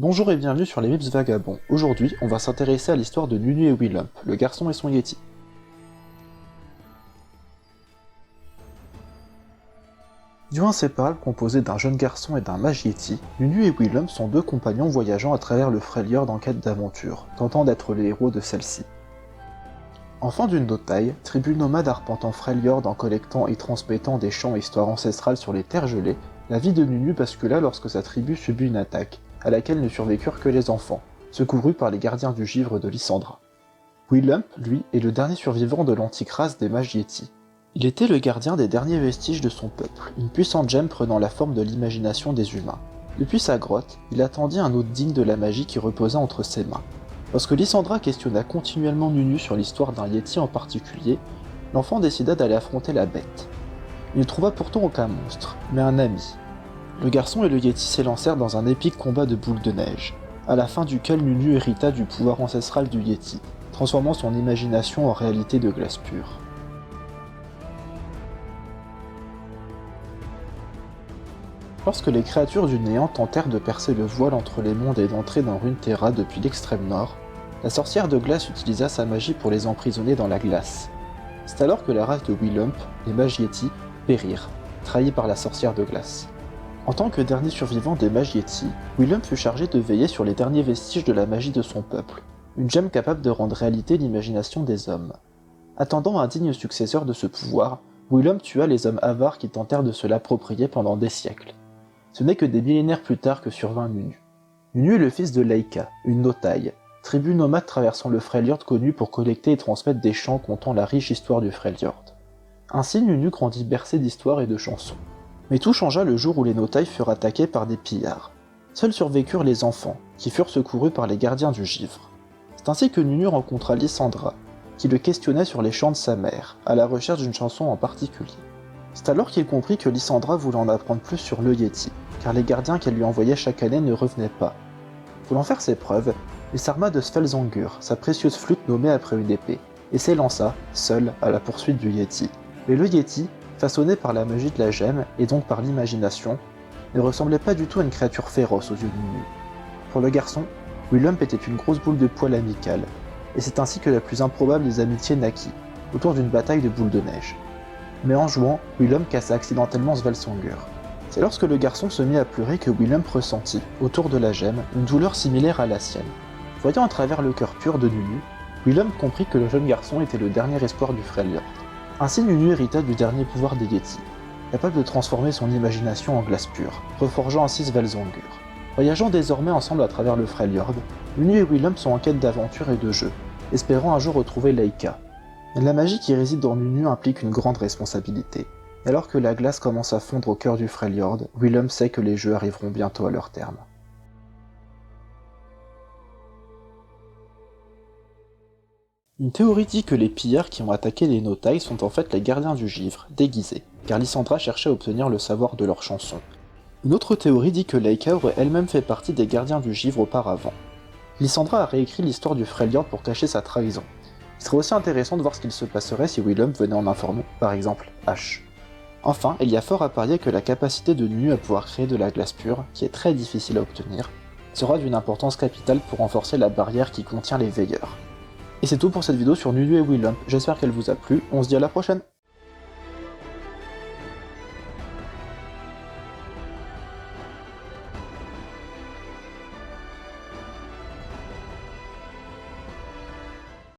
Bonjour et bienvenue sur les Mips Vagabonds. Aujourd'hui, on va s'intéresser à l'histoire de Nunu et Willump, le garçon et son Yeti. Duo inséparable composé d'un jeune garçon et d'un mage Yeti, Nunu et Willump sont deux compagnons voyageant à travers le Freljord en quête d'aventure, tentant d'être les héros de celle-ci. Enfant d'une notaille, tribu nomade arpentant Freljord en collectant et transmettant des chants et histoires ancestrales sur les terres gelées, la vie de Nunu bascula lorsque sa tribu subit une attaque, à laquelle ne survécurent que les enfants, secourus par les gardiens du givre de Lysandra. Willump, lui, est le dernier survivant de l'antique race des mages Yeti. Il était le gardien des derniers vestiges de son peuple, une puissante gemme prenant la forme de l'imagination des humains. Depuis sa grotte, il attendit un hôte digne de la magie qui reposa entre ses mains. Lorsque Lysandra questionna continuellement Nunu sur l'histoire d'un Yeti en particulier, l'enfant décida d'aller affronter la bête. Il ne trouva pourtant aucun monstre, mais un ami. Le garçon et le Yeti s'élancèrent dans un épique combat de boules de neige, à la fin duquel Nunu hérita du pouvoir ancestral du Yeti, transformant son imagination en réalité de glace pure. Lorsque les créatures du néant tentèrent de percer le voile entre les mondes et d'entrer dans Runeterra depuis l'extrême nord, la sorcière de glace utilisa sa magie pour les emprisonner dans la glace. C'est alors que la race de Willump, les mages Yeti, périrent, trahis par la sorcière de glace. En tant que dernier survivant des mages Yeti, Willump fut chargé de veiller sur les derniers vestiges de la magie de son peuple, une gemme capable de rendre réalité l'imagination des hommes. Attendant un digne successeur de ce pouvoir, Willump tua les hommes avares qui tentèrent de se l'approprier pendant des siècles. Ce n'est que des millénaires plus tard que survint Nunu. Nunu est le fils de Laika, une notaille, tribu nomade traversant le Freljord connue pour collecter et transmettre des chants contant la riche histoire du Freljord. Ainsi Nunu grandit bercé d'histoires et de chansons. Mais tout changea le jour où les notailles furent attaquées par des pillards. Seuls survécurent les enfants, qui furent secourus par les gardiens du givre. C'est ainsi que Nunu rencontra Lysandra, qui le questionnait sur les chants de sa mère, à la recherche d'une chanson en particulier. C'est alors qu'il comprit que Lysandra voulait en apprendre plus sur le Yeti, car les gardiens qu'elle lui envoyait chaque année ne revenaient pas. Voulant faire ses preuves, il s'arma de Svelzangur, sa précieuse flûte nommée après une épée, et s'élança, seul, à la poursuite du Yeti. Mais le Yeti, façonné par la magie de la gemme, et donc par l'imagination, ne ressemblait pas du tout à une créature féroce aux yeux de Nunu. Pour le garçon, Willump était une grosse boule de poil amicale, et c'est ainsi que la plus improbable des amitiés naquit, autour d'une bataille de boules de neige. Mais en jouant, Willump cassa accidentellement Svelzangur. C'est lorsque le garçon se mit à pleurer que Willump ressentit, autour de la gemme, une douleur similaire à la sienne. Voyant à travers le cœur pur de Nunu, Willump comprit que le jeune garçon était le dernier espoir du Freljord. Ainsi Nunu hérita du dernier pouvoir des Yeti, capable de transformer son imagination en glace pure, reforgeant ainsi Svelzangur. Voyageant désormais ensemble à travers le Freljord, Nunu et Willump sont en quête d'aventure et de jeu, espérant un jour retrouver Laika. Mais la magie qui réside dans Nunu implique une grande responsabilité. Et alors que la glace commence à fondre au cœur du Freljord, Willump sait que les jeux arriveront bientôt à leur terme. Une théorie dit que les pillards qui ont attaqué les notailles sont en fait les gardiens du givre, déguisés, car Lysandra cherchait à obtenir le savoir de leurs chansons. Une autre théorie dit que Laika aurait elle-même fait partie des gardiens du givre auparavant. Lysandra a réécrit l'histoire du Freljord pour cacher sa trahison. Il serait aussi intéressant de voir ce qu'il se passerait si Willump venait en informer, par exemple Ash. Enfin, il y a fort à parier que la capacité de Nunu à pouvoir créer de la glace pure, qui est très difficile à obtenir, sera d'une importance capitale pour renforcer la barrière qui contient les veilleurs. Et c'est tout pour cette vidéo sur Nunu et Willump, j'espère qu'elle vous a plu, on se dit à la prochaine!